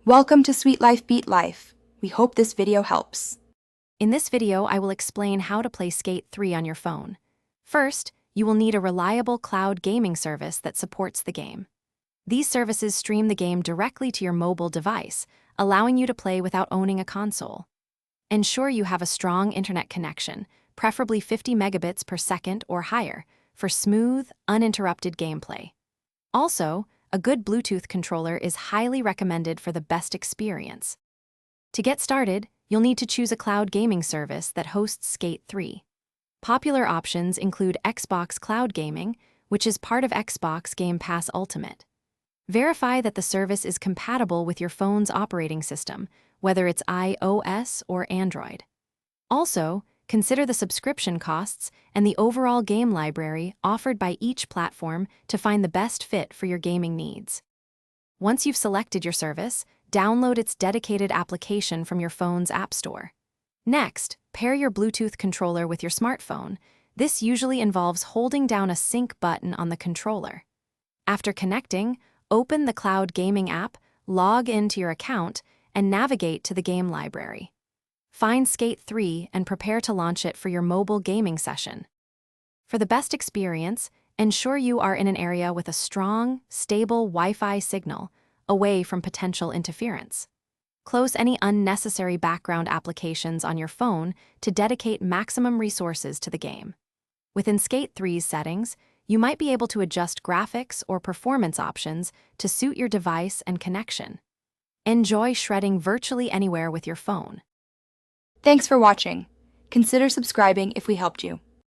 Welcome to Sweet Life Beat Life. We hope this video helps. In this video, I will explain how to play Skate 3 on your phone. First, you will need a reliable cloud gaming service that supports the game. These services stream the game directly to your mobile device, allowing you to play without owning a console. Ensure you have a strong internet connection, preferably 50 megabits per second or higher, for smooth, uninterrupted gameplay. Also, a good Bluetooth controller is highly recommended for the best experience. To get started, you'll need to choose a cloud gaming service that hosts Skate 3. Popular options include Xbox Cloud Gaming, which is part of Xbox Game Pass Ultimate. Verify that the service is compatible with your phone's operating system, whether it's iOS or Android. Also, consider the subscription costs and the overall game library offered by each platform to find the best fit for your gaming needs. Once you've selected your service, download its dedicated application from your phone's App Store. Next, pair your Bluetooth controller with your smartphone. This usually involves holding down a sync button on the controller. After connecting, open the Cloud Gaming app, log into your account, and navigate to the game library. Find Skate 3 and prepare to launch it for your mobile gaming session. For the best experience, ensure you are in an area with a strong, stable Wi-Fi signal, away from potential interference. Close any unnecessary background applications on your phone to dedicate maximum resources to the game. Within Skate 3's settings, you might be able to adjust graphics or performance options to suit your device and connection. Enjoy shredding virtually anywhere with your phone. Thanks for watching. Consider subscribing if we helped you.